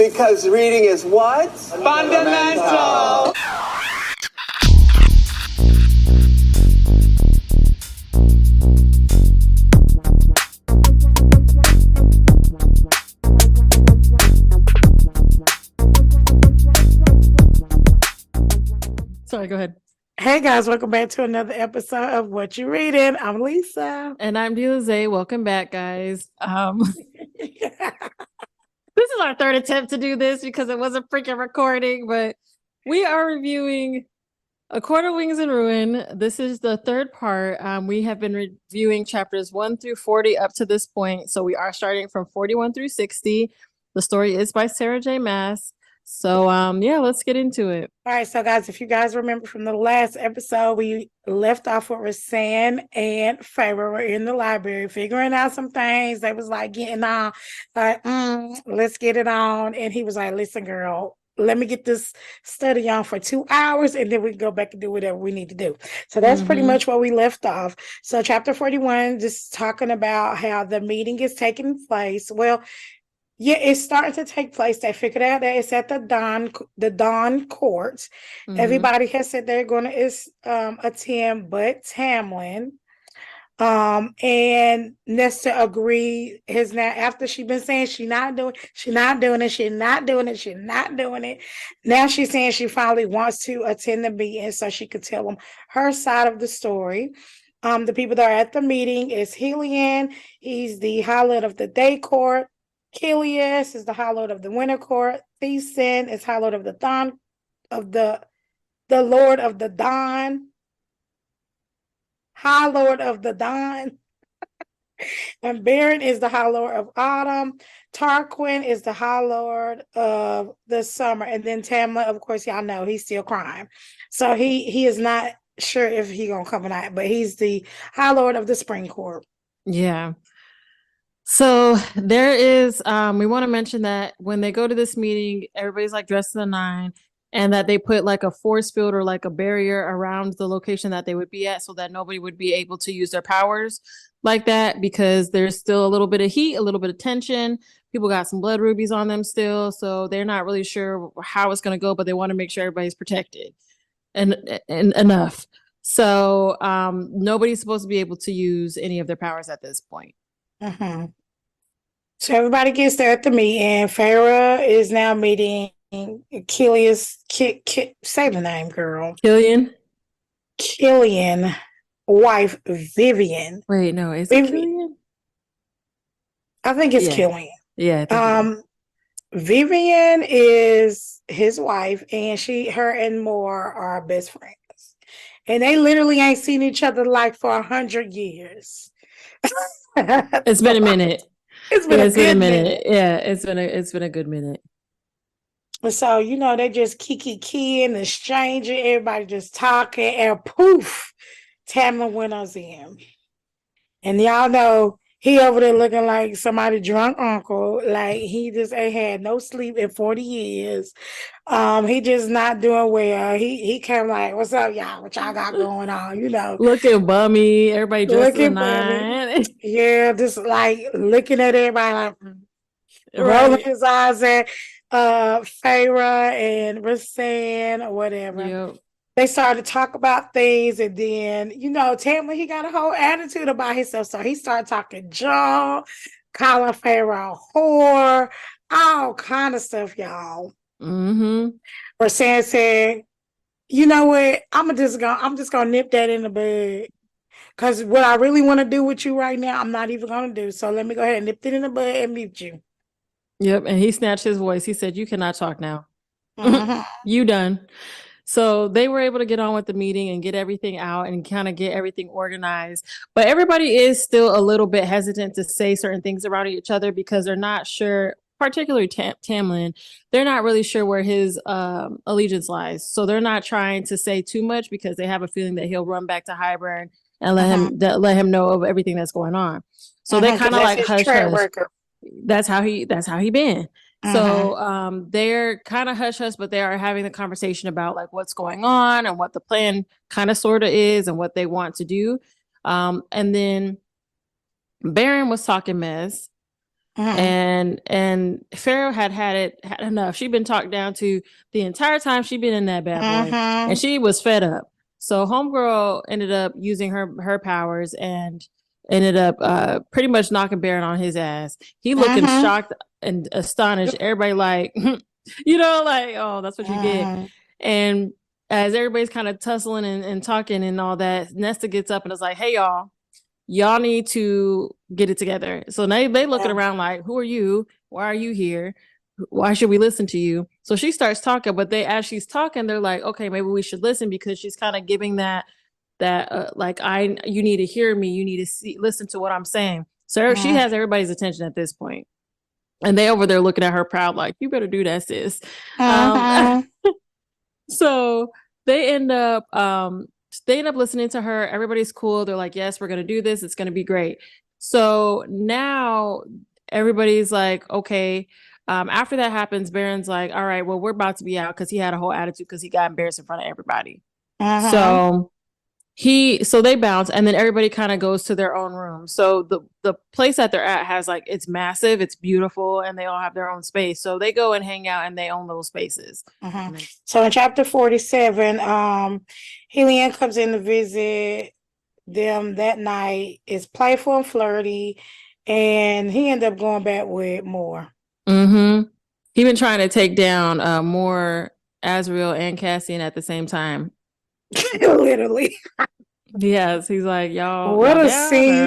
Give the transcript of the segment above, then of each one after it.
Because reading is what? Fundamental. Sorry, go ahead. Hey guys, welcome back to another episode of What You Reading. I'm Lisa. And I'm Delize. Welcome back, guys. This is our third attempt to do this because it wasn't freaking recording, but we are reviewing A Court of Wings and Ruin. This is the third part. We have been reviewing chapters 1 through 40 up to this point. So we are starting from 41 through 60. The story is by Sarah J. Maas. So let's get into it. All right, so guys, if you guys remember from the last episode, we left off with Rasan and Feyre were in the library figuring out some things. They was like getting on, like, let's get it on. And he was like, listen, girl, let me get this study on for 2 hours and then we can go back and do whatever we need to do. So that's pretty much where we left off. So chapter 41, just talking about how the meeting is taking place. Well, yeah, it's starting to take place. They figured out that it's at the Dawn Court. Everybody has said they're going to attend, but Tamlin. And Nesta agreed. His now after she been saying she's not doing it. Now she's saying she finally wants to attend the meeting so she could tell them her side of the story. The people that are at the meeting is Helion. He's the High Lord of the Day Court. Kilias is the High Lord of the Winter Court. Thesan is High Lord of the Dawn, of the Lord of the Dawn. High Lord of the Dawn. And Baron is the High Lord of Autumn. Tarquin is the High Lord of the Summer. And then Tamlin, of course, y'all know he's still crying. So he is not sure if he's gonna come or not, but he's the High Lord of the Spring Court. Yeah. So there is, we want to mention that when they go to this meeting, everybody's like dressed in the nine, and that they put like a force field or like a barrier around the location that they would be at so that nobody would be able to use their powers like that, because there's still a little bit of heat, a little bit of tension. People got some blood rubies on them still, so they're not really sure how it's going to go, but they want to make sure everybody's protected and enough. So nobody's supposed to be able to use any of their powers at this point. So everybody gets there at the meeting. Feyre is now meeting Kilias. Say the name, girl. Killian wife Vivian. Wait, no, is it Killian? I think it's Killian. Yeah. Vivian is his wife, and her and Moore are best friends. And they literally ain't seen each other like for 100 years. It's been a minute. It's been a minute. Yeah, it's been a good minute. So, they just kiki-keying and exchanging, everybody just talking, and poof, Tamlin went on in. And y'all know he over there looking like somebody drunk uncle, like he just ain't had no sleep in 40 years. He just not doing well. He came like, what's up, y'all? What y'all got going on? Looking bummy, everybody dressed in the nine. Yeah, just like looking at everybody like rolling his eyes at Feyre and Rasan or whatever. Yep. They started to talk about things, and then Tamlin, he got a whole attitude about himself, so he started talking junk, calling Feyre a whore, all kind of stuff, y'all. Rasan said, you know what, I'm just gonna nip that in the bud, because what I really want to do with you right now, I'm not even gonna do. So let me go ahead and nip it in the bud and mute you. Yep, and he snatched his voice. He said, you cannot talk now. You done. So they were able to get on with the meeting and get everything out and kind of get everything organized. But everybody is still a little bit hesitant to say certain things around each other because they're not sure, particularly Tamlin, they're not really sure where his allegiance lies. So they're not trying to say too much because they have a feeling that he'll run back to Hybern and let him know of everything that's going on. So they kind of like hush hush. That's how he been. So they're kind of hush hush, but they are having the conversation about like what's going on and what the plan kind of sort of is and what they want to do. And then Baron was talking mess. And Pharaoh had enough. She'd been talked down to the entire time she'd been in that bad boy, and she was fed up. So homegirl ended up using her powers and ended up pretty much knocking Baron on his ass. He looking shocked and astonished. Everybody like, like, oh, that's what you get. And as everybody's kind of tussling and talking and all that, Nesta gets up and is like, hey, y'all need to get it together. So now they looking around like, who are you? Why are you here? Why should we listen to you? So she starts talking, but as she's talking, they're like, okay, maybe we should listen, because she's kind of giving that you need to hear me. You need to listen to what I'm saying. So she has everybody's attention at this point. And they over there looking at her proud, like, you better do that, sis. So they end up listening to her. Everybody's cool. They're like, yes, we're going to do this. It's going to be great. So now everybody's like, okay. After that happens, Baron's like, all right, well, we're about to be out, because he had a whole attitude because he got embarrassed in front of everybody. So they bounce, and then everybody kind of goes to their own room. So the place that they're at has it's massive, it's beautiful, and they all have their own space. So they go and hang out in their own little spaces. So in chapter 47, Helion comes in to visit them that night. Is playful and flirty, and he ended up going back with Moore. He been trying to take down Moore, Azriel, and Cassian at the same time. Literally. Yes, he's like, y'all. What y'all a scene.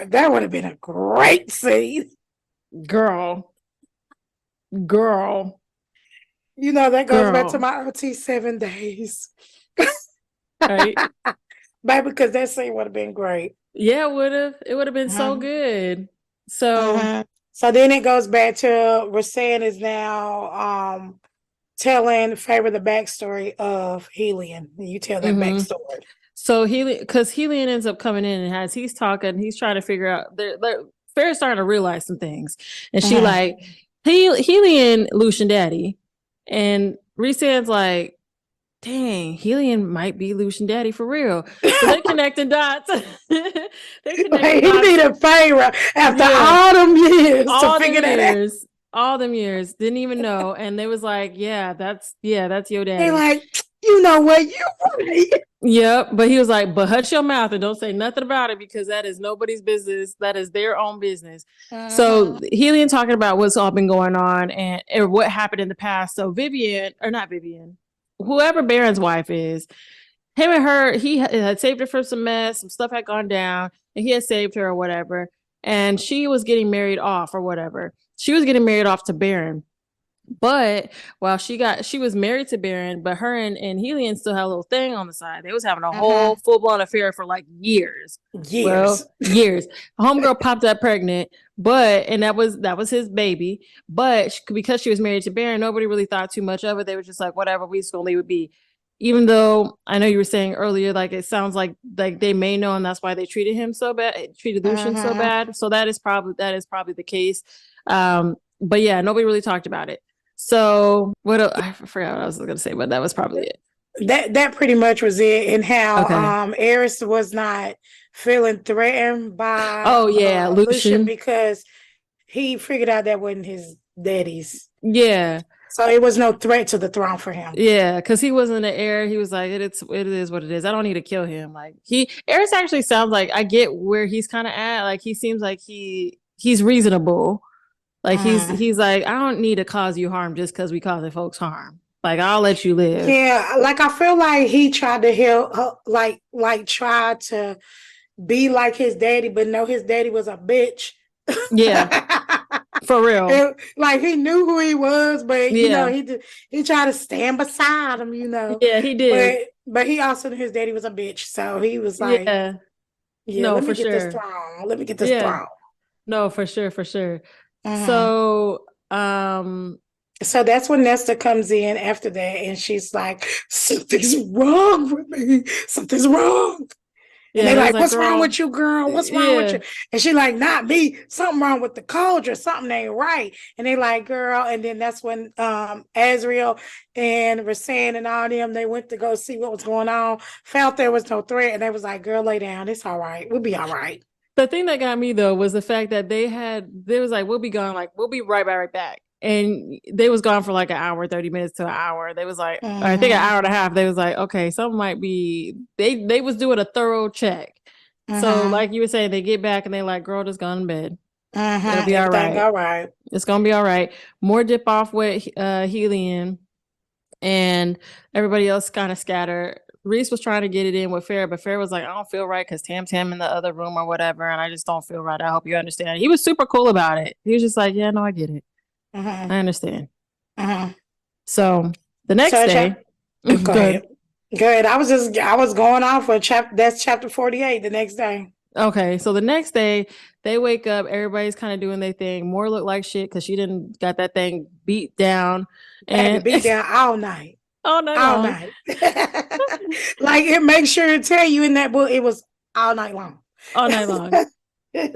That would have been a great scene. Girl. That goes back to my OT 7 days. Right? Baby, because that scene would have been great. Yeah, it would have been so good. So so then it goes back to Rhysand is now telling Favor the backstory of Helion. You tell that backstory. So because Helion ends up coming in, and as he's talking, he's trying to figure out. Farrah's starting to realize some things, and she like, Helion, Lucian daddy, and Rhysand's like, dang, Helion might be Lucian daddy for real. So they're connecting dots. He needed Farrah after all them years to figure that out. All them years, didn't even know, and they was like, that's your daddy. They like, you know what, you're right. Yep, but he was like, but hush your mouth and don't say nothing about it, because that is nobody's business. That is their own business. So Helion talking about what's all been going on and what happened in the past. So whoever Baron's wife is, him and her, he had saved her from some mess, some stuff had gone down, and he had saved her or whatever. And she was getting married off or whatever. She was getting married off to Baron. But while she was married to Baron, but her and Helion still had a little thing on the side. They was having a whole full-blown affair for years. Years. Homegirl popped up pregnant, and that was his baby. But because she was married to Baron, nobody really thought too much of it. They were just like, whatever, we just gonna leave it be. Even though I know you were saying earlier, it sounds like they may know, and that's why they treated him so bad, treated Lucian so bad. So that is probably the case. But yeah, nobody really talked about it. So I forgot what I was going to say, but that was probably it. That pretty much was it, and how Eris was not feeling threatened by Lucian, because he figured out that wasn't his daddy's. Yeah. So it was no threat to the throne for him. Yeah, because he wasn't the heir. He was like, it is what it is. I don't need to kill him. Eris actually sounds like, I get where he's kind of at. He seems like he's reasonable. He's like, I don't need to cause you harm just because we causing folks harm. I'll let you live. Yeah, I feel like he tried to help, try to be like his daddy, but no, his daddy was a bitch. Yeah, for real. He knew who he was, but he tried to stand beside him. Yeah, he did. But he also knew his daddy was a bitch, so he was like, no, let me for get sure. this throne. Let me get this throne. No, for sure. So, so that's when Nesta comes in after that, and she's like, something's wrong with me. Something's wrong. And they're like, what's wrong with you, girl? What's wrong with you? And she's like, not me. Something wrong with the cauldron. Something ain't right. And they like, girl. And then that's when Azriel and Rhysand and all them, they went to go see what was going on, felt there was no threat. And they was like, girl, lay down. It's all right. We'll be all right. The thing that got me though was the fact that they was like, we'll be gone, like we'll be right back. And they was gone for like an hour, 30 minutes to an hour. They was like, I think an hour and a half. They was like, okay, something might be they was doing a thorough check. So like you were saying, they get back and they like, girl, just go in bed. It'll be all right. All right. It's gonna be all right. More dip off with Helium, and everybody else kind of scattered. Reese was trying to get it in with Farrah, but Farrah was like, I don't feel right because Tam's in the other room or whatever, and I just don't feel right. I hope you understand. He was super cool about it. He was just like, yeah, no, I get it. I understand. So the next day, go ahead. Good. I was going off for that's chapter 48 the next day. Okay, so the next day they wake up, everybody's kind of doing their thing. Moore looked like shit because she didn't got that thing beat down. And beat down all night. All night. Like it makes sure to tell you in that book it was all night long. All night long.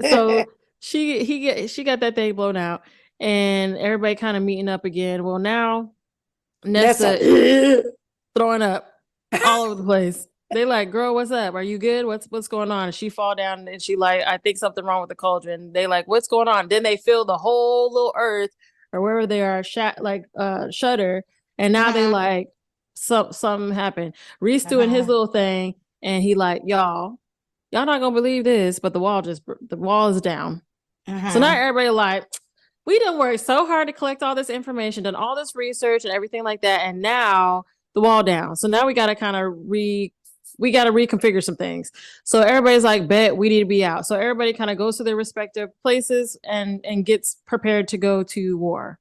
So she got that thing blown out, and everybody kind of meeting up again. Well, now Nessa throwing up all over the place. They like, girl, what's up? Are you good? What's going on? And she fall down and she like, I think something wrong with the cauldron. They like, what's going on? Then they feel the whole little earth or wherever they are shudder. And now they like, something happened. Reese doing his little thing, and he like, y'all not gonna believe this, but the wall is down. So now everybody like, we done worked so hard to collect all this information, done all this research and everything like that, and now the wall down. So now we got to kind of reconfigure some things. So everybody's like, bet we need to be out. So everybody kind of goes to their respective places and gets prepared to go to war.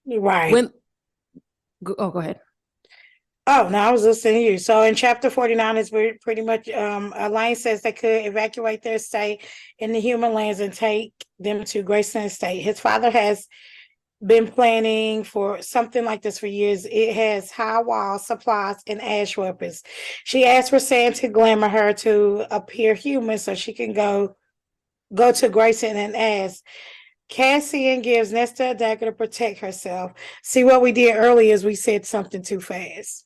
Right. Go ahead. Oh, no, I was listening to you. So in chapter 49 is pretty much Elaine says they could evacuate their estate in the human lands and take them to Grayson Estate. His father has been planning for something like this for years. It has high walls, supplies, and ash weapons. She asked for Sam to glamour her to appear human so she can go to Grayson and ask. Cassian gives Nesta a dagger to protect herself. See, what we did earlier is we said something too fast.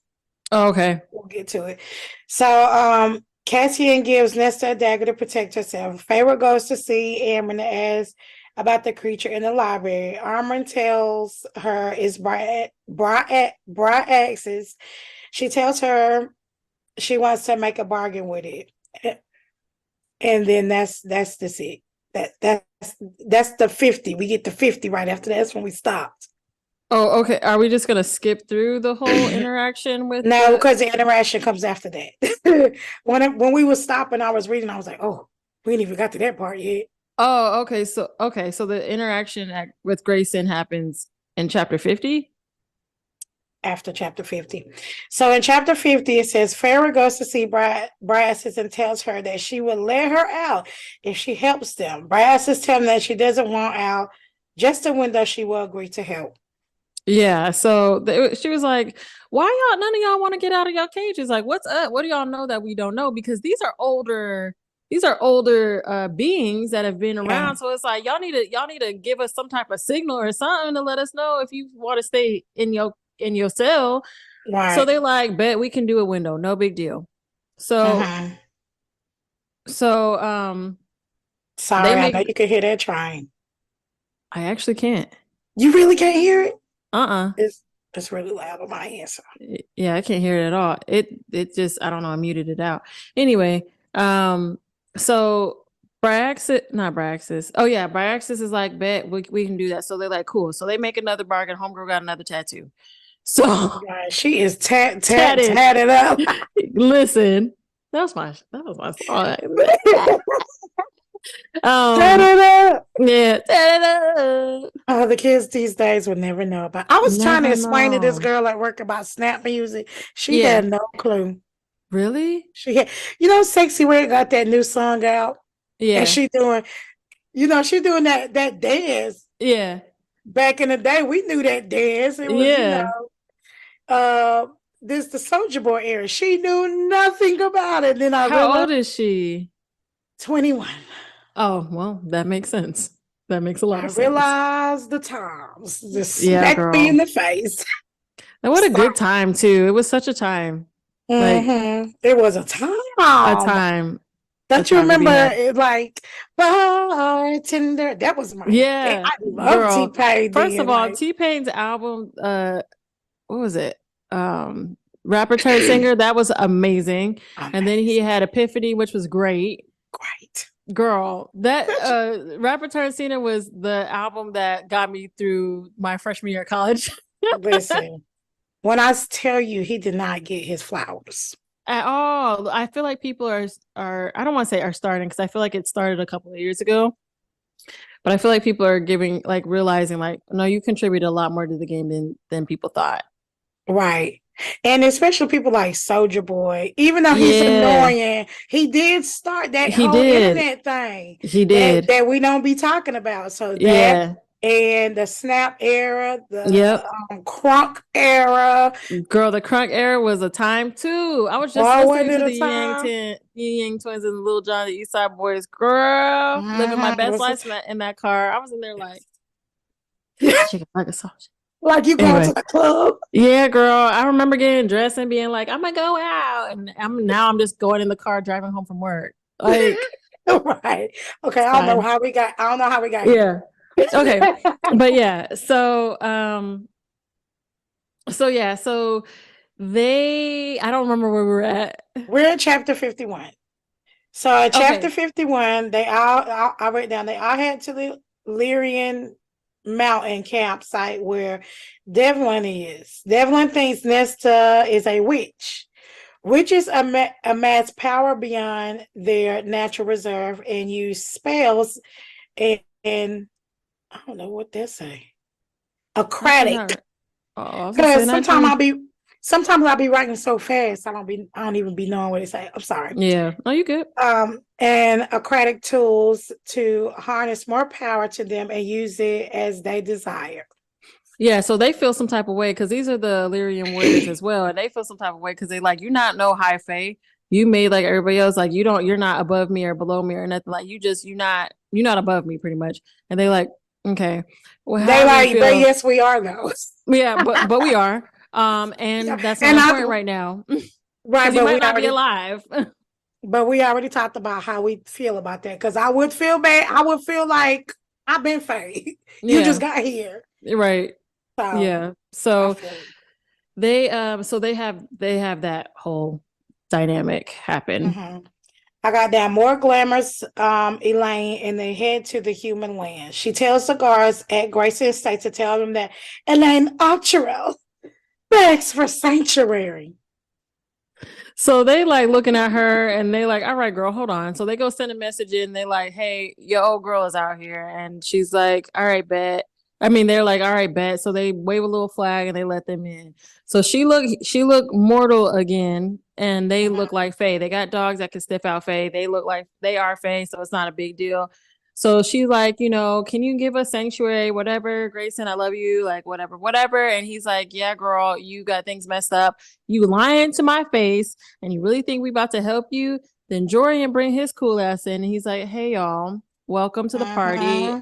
Oh, okay. We'll get to it. So Cassian gives Nesta a dagger to protect herself. Feyre goes to see Amron to ask about the creature in the library. Amron tells her it's Bryaxis. She tells her she wants to make a bargain with it. And then that's it. That's the 50. We get to 50 right after that. That's when we stopped. Oh, okay. Are we just gonna skip through the whole interaction with? No, because the interaction comes after that. when we were stopping, I was reading. I was like, oh, we ain't even got to that part yet. Oh, okay. So the interaction with Grayson happens in chapter 50. After chapter 50. So in chapter 50, it says Farrah goes to see Bryaxis and tells her that she will let her out if she helps them. Bryaxis tells them that she doesn't want out, just a window she will agree to help. Yeah, so she was like, why none of y'all want to get out of your cages? Like, what's up? What do y'all know that we don't know? Because these are older beings that have been around. Yeah. So it's like y'all need to give us some type of signal or something to let us know if you want to stay in your cell. Right. So they like, bet we can do a window, no big deal. So sorry, I know you can hear that trying. I actually can't. You really can't hear it? It's really loud on my end. So. Yeah, I can't hear it at all. It just, I don't know, I muted it out. Anyway, so Bryaxis. Oh yeah, Bryaxis is like, bet we can do that. So they're like, cool. So they make another bargain. Homegirl got another tattoo. So God, she is tatted up. Listen, that was my song. Yeah. The kids these days would never know about. I was trying to explain to this girl at work about snap music. She had no clue. Really? She had, Sexy Red got that new song out. Yeah. And she doing that dance. Yeah. Back in the day, we knew that dance. It was, this the Soulja Boy era. She knew nothing about it. Then How old is she? 21. Oh, well, that makes sense. That makes a lot of sense. I realized the times. Just smacked me in the face. And what a good time, too. It was such a time. It was a time. Don't you remember photography hat. it, like bartender? That was my Yeah, I love girl. T-Pain First of then. all, Like, T-Pain's album, what was it? Rapper Turned Singer, that was amazing. And then he amazing. had Epiphany, which was great. Great. Girl, that Rapper Turned Singer was the album that got me through my freshman year of college. Listen, when I tell you he did not get his flowers. At all. I feel like people are I don't want to say are starting because I feel like it started a couple of years ago. But I feel like people are giving like realizing like, no, you contributed a lot more to the game than people thought. Right. And especially people like Soldier Boy, even though he's Yeah, annoying, he did start that he whole did. internet thing He that, did. that we don't be talking about. So that Yeah. and the Snap era, the Yep. Crunk era, Girl, the crunk era was a time too. I was just boy, wasn't listening it to a the time? Yang Twins and Lil Jon, the East Side Boys. Girl, living my best Was it? life in that car. I was in there like, chicken like a sausage. Like you going to Anyway, the club? yeah, girl. I remember getting dressed and being like, I'm gonna go out, and I'm just going in the car driving home from work. Like, Right. Okay, it's I don't know fine. how we got. I don't know how we got here. Yeah. Okay. But yeah, so I don't remember where we were at. We're in chapter 51. So in chapter Okay. 51, I wrote down they all head to the Lyrian mountain campsite where Devlin is. Devlin thinks Nesta is a witch. Witches amass power beyond their natural reserve and use spells and I don't know what they say. That's Aquatic. not right. Oh, I was gonna say Because natural. sometimes I'll be writing so fast I don't even be knowing what it say. I'm sorry. Yeah. Oh, you good. And aquatic tools to harness more power to them and use it as they desire. Yeah, so they feel some type of way because these are the Illyrian warriors as well, and they feel some type of way because they like, you're not no high fae. You made like everybody else, like you're not above me or below me or nothing. Like you're not above me pretty much. And they like, okay, well, They however you like, but feel. yes, we are though. Yeah, but we are. Yeah. And that's not And important right now right, because you might not be alive. but we already talked about how we feel about that. Because I would feel bad. I would feel like I've been fake. You just Yeah, got here. right. So Yeah. I So feel it. they have that whole dynamic happen. Mhm. I got down more glamorous Elaine and they head to the human land. She tells the guards at Grayson Estate to tell them that Elaine Archerell begs for sanctuary. So they like looking at her and they like, all right, girl, hold on. So they go send a message in. They like, hey, your old girl is out here. And she's like, all right, bet. I mean, they're like, all right, bet. So they wave a little flag and they let them in. So she looked mortal again, and they look like Faye. They got dogs that can sniff out Faye. They look like they are Faye, so it's not a big deal. So she's like, can you give us sanctuary, whatever, Grayson, I love you, like whatever, whatever. And he's like, yeah, girl, you got things messed up. You lying to my face, and you really think we about to help you? Then Jorian bring his cool ass in, and he's like, hey, y'all. Welcome to the party.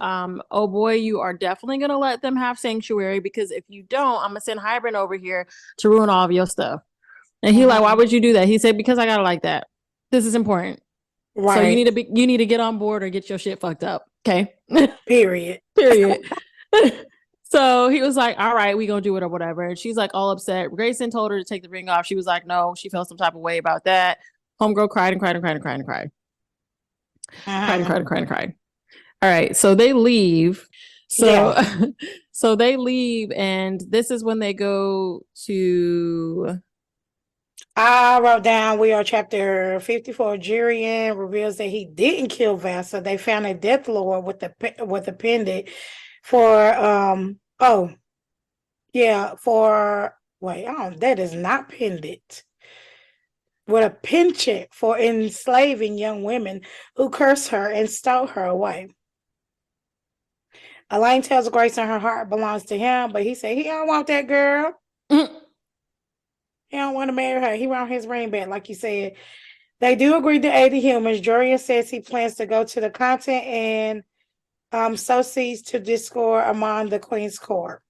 Oh boy, you are definitely gonna let them have sanctuary because if you don't, I'm gonna send Hybrid over here to ruin all of your stuff. And he like, why would you do that? He said, because I gotta like that. This is important. Right. So you need to get on board or get your shit fucked up. Okay. Period. Period. So he was like, all right, we gonna do it or whatever. And she's like all upset. Grayson told her to take the ring off. She was like, no, she felt some type of way about that. Homegirl cried and cried and cried and cried and cried. Cried and cried and cried and cried. All right, so they leave. So so they leave, and this is when they go to. I wrote down we are chapter 54. Jurian reveals that he didn't kill Vasa. They found a death lord with a pendant for that is not pendant. With a penchant for enslaving young women who cursed her and stole her away. Elaine tells Grayson her heart belongs to him, but he said he don't want that girl. He don't want to marry her. He want his ring back, like you said. They do agree to aid the humans. Jorian says he plans to go to the continent and sow seeds to discord among the Queen's court.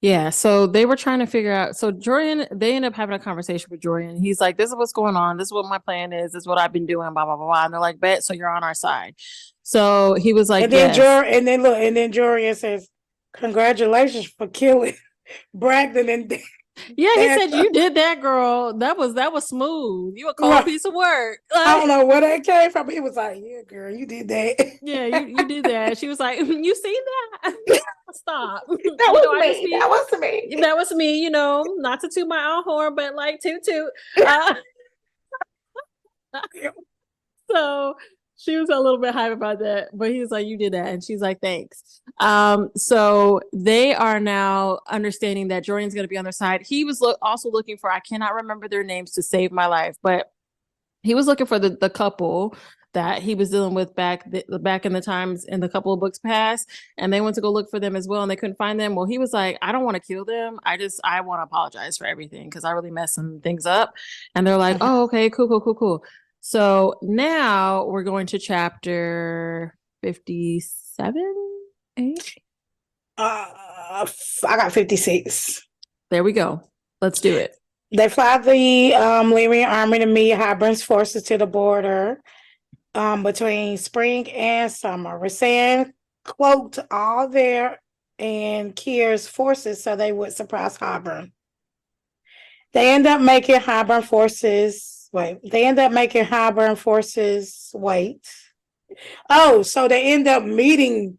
Yeah, so they were trying to figure out. So Jordan, they ended up having a conversation with Jordan. He's like, "This is what's going on. This is what my plan is. This is what I've been doing." Blah blah blah blah. And they're like, "Bet, so you're on our side." So he was like, And then "Yes." Jorian says, "Congratulations for killing Brandon and Yeah, he said, Danica." "You did that, girl. That was smooth. You a cold Right. piece of work." I don't know where that came from. He was like, "Yeah, girl, you did that." Yeah, you did that. She was like, "You seen that? Stop." That was me. That was me. That was me. Not to toot my own horn, but like toot toot. So she was a little bit hype about that, but he was like, "You did that," and she's like, "Thanks." So they are now understanding that Jordan's going to be on their side. He was also looking for, I cannot remember their names to save my life, but he was looking for the couple that he was dealing with back in the times in the couple of books past, and they went to go look for them as well, and they couldn't find them. Well, he was like, "I don't want to kill them. I want to apologize for everything because I really messed some things up." And they're like, "Oh, okay, cool, cool, cool, cool." So now we're going to chapter 57, 8. I got 56. There we go. Let's do it. They fly the Lyrian army to meet Hybern's forces to the border between spring and summer. Rasan cloaked all their and Kier's forces so they would surprise Hybern. They end up making Hybern forces wait. Oh, so they end up meeting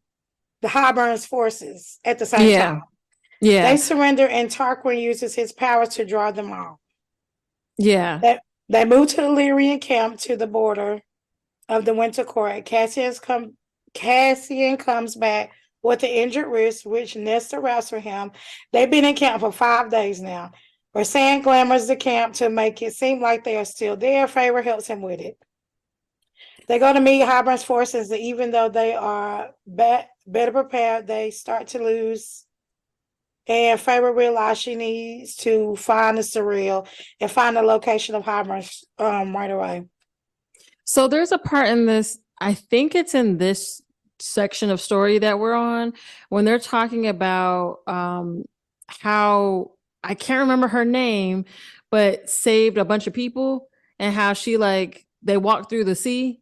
the Hybern's forces at the same time. Yeah. They surrender, and Tarquin uses his power to draw them all. Yeah. They move to the Lyrian camp to the border of the Winter Court. Cassian comes back with an injured wrist, which Nesta wraps for him. They've been in camp for 5 days now. Rasan glamours the camp to make it seem like they are still there. Favor helps him with it. They go to meet Hybern's forces, and even though they are better prepared, they start to lose. And Favor realizes she needs to find the surreal and find the location of Hybern's right away. So there's a part in this, I think it's in this section of story that we're on, when they're talking about how, I can't remember her name, but saved a bunch of people, and how she they walked through the sea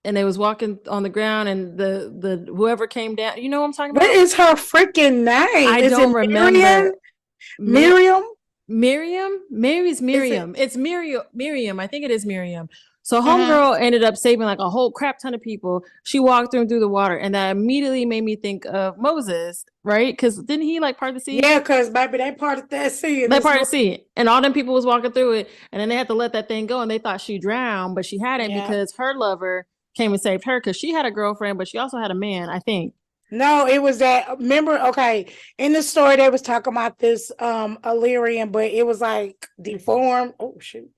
and they was walking on the ground, and the whoever came down, you know what I'm talking about? What is her freaking name? I don't remember. Miriam? Miriam? Mary's Miriam. It's Miriam. I think it is Miriam. So homegirl ended up saving like a whole crap ton of people. She walked through the water, and that immediately made me think of Moses, right? Because didn't he part the sea? Yeah, because baby, they parted that sea. They parted the sea, and all them people was walking through it, and then they had to let that thing go, and they thought she drowned, but she hadn't, because her lover came and saved her, because she had a girlfriend, but she also had a man, I think. No, it was that. Remember, okay, in the story they was talking about this Illyrian, but it was deformed. Oh shoot.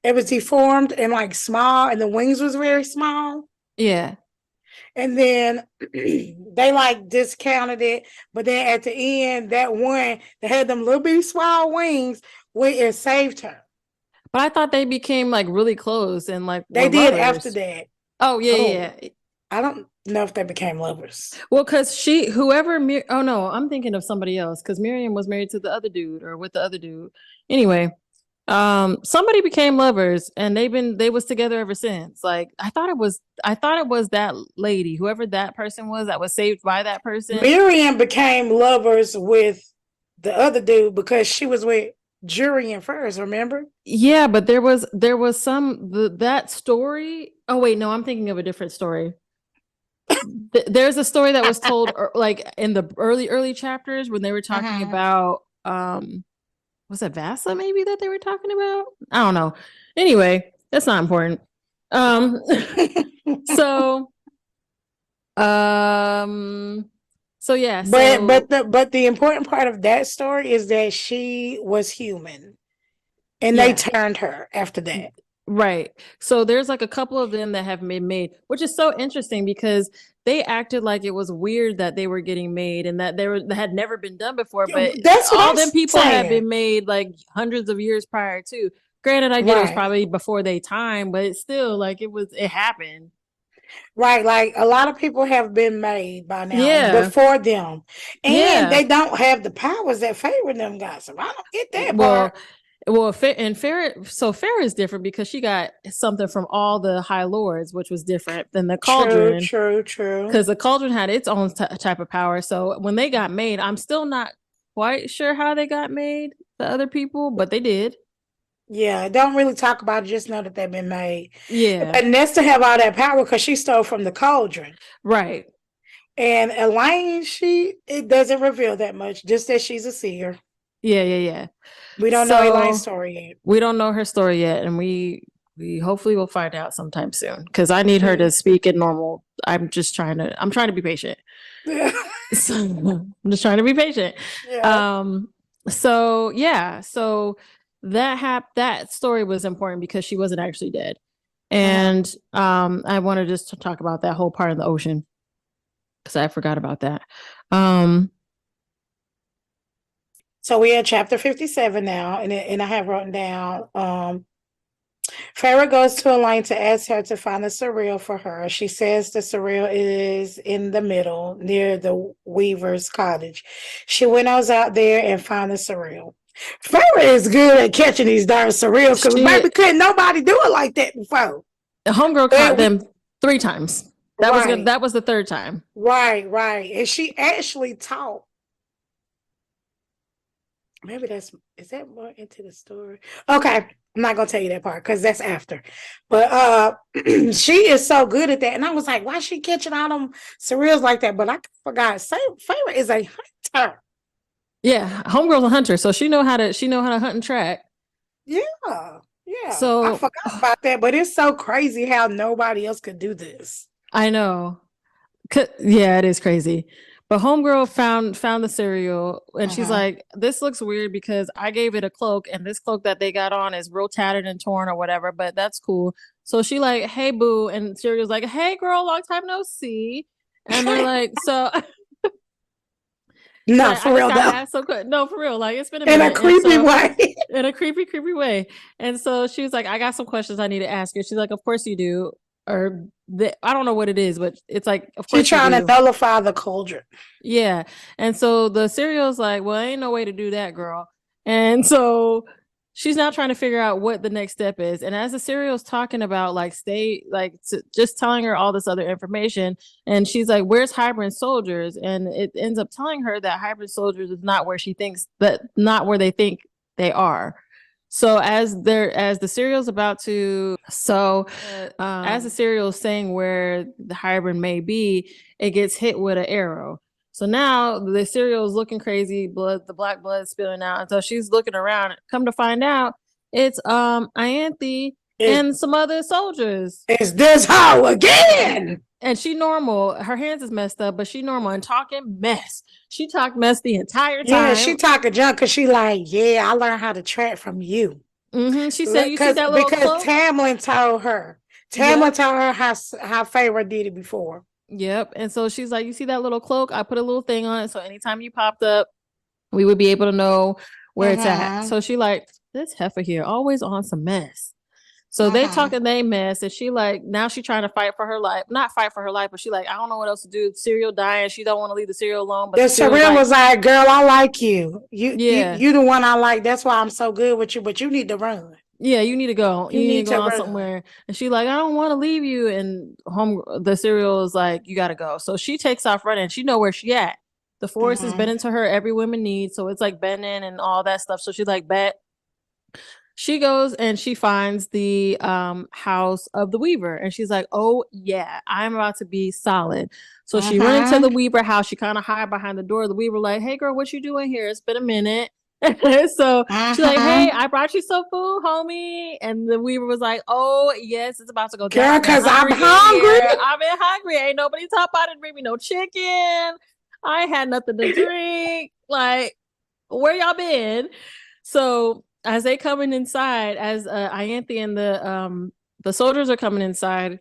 It was deformed and small, and the wings was very small. Yeah. And then they discounted it, but then at the end, that one that had them little bitty small wings went and saved her. But I thought they became really close and they did lovers after that. Oh yeah. I don't know if they became lovers. Well, because oh no, I'm thinking of somebody else, because Miriam was married to the other dude, or with the other dude. Anyway, somebody became lovers, and they was together ever since. I thought it was that lady, whoever that person was that was saved by that person. Miriam became lovers with the other dude because she was with Jurian first, remember? Yeah, but there was that story. Oh wait, no, I'm thinking of a different story. There's a story that was told in the early chapters when they were talking about was it Vasa maybe that they were talking about? I don't know. Anyway, that's not important. So yeah. But the important part of that story is that she was human, and they turned her after that. Right. So there's a couple of them that have been made, which is so interesting because they acted like it was weird that they were getting made and that that had never been done before. But that's what all them people had been made hundreds of years prior to. Granted, I get it was probably before their time, but it's still it happened. Right, like a lot of people have been made by now Yeah. before them, and Yeah. they don't have the powers that favor them guys. So I don't get that Well, part. and Farrah is different because she got something from all the High Lords, which was different than the Cauldron. True. Because the Cauldron had its own type of power. So when they got made, I'm still not quite sure how they got made, the other people, but they did. Yeah, don't really talk about it. Just know that they've been made. Yeah. And Nesta have all that power because she stole from the Cauldron. Right. And Elaine, it doesn't reveal that much, just that she's a seer. Yeah. We don't know Elaine's story yet. We don't know her story yet, and we hopefully will find out sometime soon because I need her to speak in normal. I'm trying to be patient. So, I'm just trying to be patient. Yeah. So that story was important because she wasn't actually dead. And I wanted just to talk about that whole part of the ocean because I forgot about that. So we're at chapter 57 now, and I have written down Farrah goes to Elaine to ask her to find the surreal for her. She says the surreal is in the middle near the Weaver's cottage. She winnows out there and found the surreal. Farrah is good at catching these darn surreals because baby couldn't nobody do it like that before. The homegirl caught them 3 times. That was the 3rd time. Right. And she actually taught. Maybe is that more into the story? Okay, I'm not gonna tell you that part because that's after. But she is so good at that, and I was like, why is she catching all them surreals like that? But I forgot. Farrah is a hunter. Yeah, homegirl's a hunter, so she know how to hunt and track. Yeah. So I forgot about that, but it's so crazy how nobody else could do this. I know. Yeah, it is crazy. But homegirl found the cereal and she's like, this looks weird because I gave it a cloak and this cloak that they got on is real tattered and torn or whatever, but that's cool. So she like, hey boo, and cereal's like, hey girl, long time no see. And they're like, so no, for real though. No, for real. Like it's been a minute. In a creepy way. In a creepy way. And so she was like, I got some questions I need to ask you. She's like, of course you do. Or I don't know what it is, but it's like, of course, she's trying to nullify the cauldron. Yeah. And so the cereal's like, well, ain't no way to do that, girl. And so she's now trying to figure out what the next step is. And as the cereal's talking about just telling her all this other information, and she's like, where's Hybrid Soldiers? And it ends up telling her that Hybrid Soldiers is not where not where they think they are. So as the cereal's as the cereal's saying where the hybrid may be, it gets hit with an arrow. So now the cereal is looking crazy, the black blood spilling out. And so she's looking around. Come to find out, it's Ianthe and some other soldiers. It's this hoe again. And she normal. Her hands is messed up, but she normal and talking mess. She talked mess the entire time. Yeah, she talking junk because she like, yeah, I learned how to track from you. She said, you see that little because Tamlin told her. Told her how Farrah did it before. Yep. And so she's like, you see that little cloak? I put a little thing on it. So anytime you popped up, we would be able to know where it's at. So she like, this heifer here, always on some mess. So they talking they mess, and she like, now she trying to fight for her life. Not fight for her life, but she like, I don't know what else to do. Cereal dying. She don't want to leave the cereal alone. But the cereal was like, girl, I like you. You the one I like. That's why I'm so good with you, but you need to run. Yeah, you need to go. You need to go on somewhere. And she like, I don't want to leave you. And the cereal is like, you got to go. So she takes off running. She know where she at. The forest is bending to her. Every woman needs. So it's like bending and all that stuff. So she's like, bet. She goes and she finds the house of the Weaver. And she's like, oh, yeah, I'm about to be solid. So she ran into the Weaver house. She kind of hide behind the door. The Weaver like, hey, girl, what you doing here? It's been a minute. So she's like, hey, I brought you some food, homie. And the Weaver was like, oh, yes, it's about to go down. Because I'm hungry. I've been hungry. Ain't nobody talk about it. Bring me no chicken. I had nothing to drink. Like, where y'all been? So as they coming inside, as Ianthe and the soldiers are coming inside,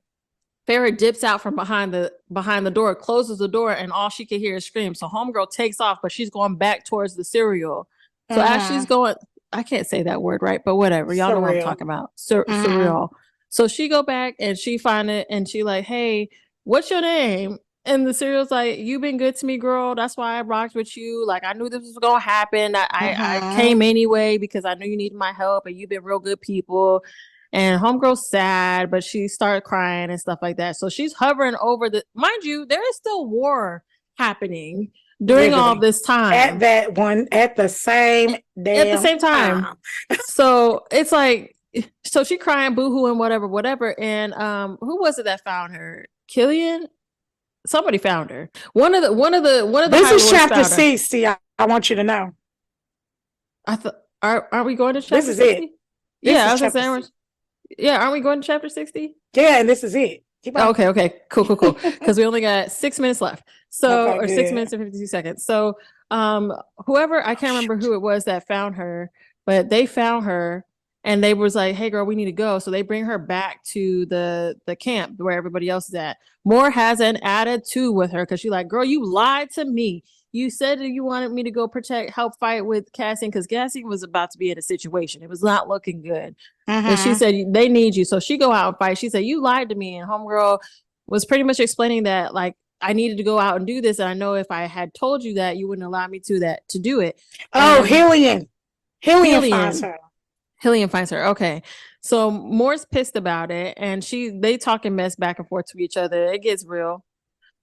Farrah dips out from behind the door, closes the door, and all she can hear is screams. So homegirl takes off, but she's going back towards the cereal. So as she's going, I can't say that word right, but whatever. Y'all know what I'm talking about. Surreal. So she go back and she find it and she like, hey, what's your name? And the serial's like, you've been good to me, girl. That's why I rocked with you. Like, I knew this was gonna happen. I came anyway because I knew you needed my help and you've been real good people. And homegirl's sad, but she started crying and stuff like that. So she's hovering over the, mind you, there is still war happening during all this time. At that one, at the same time. So it's like, so she crying, boohoo, and whatever. And who was it that found her? Killian? Somebody found her. One of the. This is chapter 60. I want you to know. I thought, aren't we going to chapter? This is 60? it. Yeah, I was saying. Yeah, aren't we going to chapter 60? Yeah, and this is it. Okay, cool. Because we only got 6 minutes left. So, or 6 minutes and 52 seconds. So, whoever, I can't remember who it was that found her, but they found her and they was like, hey girl, we need to go. So they bring her back to the camp where everybody else is at. Moore has an attitude with her because she's like, girl, you lied to me. You said that you wanted me to go help fight with Cassian because Cassian was about to be in a situation. It was not looking good. And she said, they need you. So she go out and fight. She said, you lied to me. And homegirl was pretty much explaining that, like, I needed to go out and do this. And I know if I had told you that, you wouldn't allow me to do it. Oh, Hillian finds her. Hillian finds her. Okay. So Moore's pissed about it. And they talk and mess back and forth to each other. It gets real.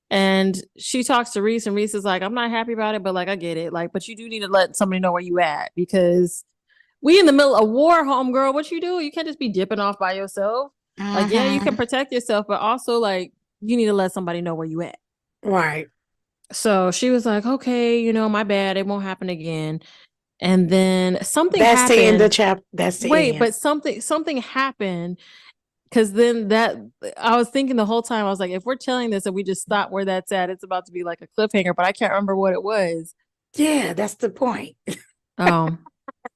And she talks to Reese, and Reese is like, I'm not happy about it, but like, I get it. Like, but you do need to let somebody know where you at because we in the middle of war, homegirl. What you do? You can't just be dipping off by yourself. Like, yeah, you can protect yourself, but also like you need to let somebody know where you at. Right. So she was like, okay, my bad. It won't happen again. And then something happened. That's the end of chapter. That's the end. But something happened. Because then I was thinking the whole time, I was like, if we're telling this and we just stop where that's at, it's about to be like a cliffhanger, but I can't remember what it was. Yeah, that's the point. Oh, all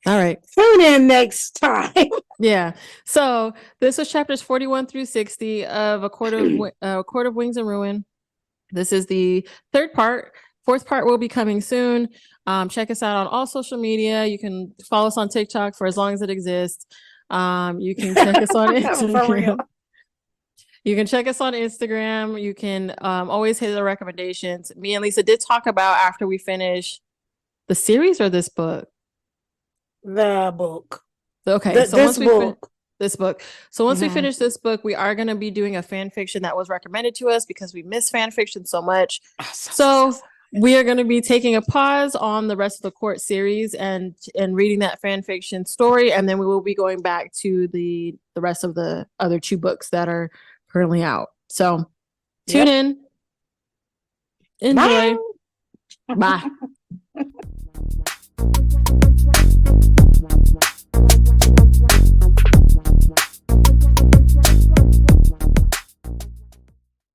right. Tune in next time. Yeah. So this was chapters 41 through 60 of A Court of Wings and Ruin. This is the third part. Fourth part will be coming soon. Check us out on all social media. You can follow us on TikTok for as long as it exists. You can check us on Instagram. You can check us on Instagram. You can always hit the recommendations. Me and Lisa did talk about after we finish the series or this book. The book. Okay, so once we this book. So once we finish this book, we are going to be doing a fan fiction that was recommended to us because we miss fan fiction so much. So we are going to be taking a pause on the rest of the court series and reading that fan fiction story, and then we will be going back to the rest of the other 2 books that are currently out. So tune in, enjoy. Bye.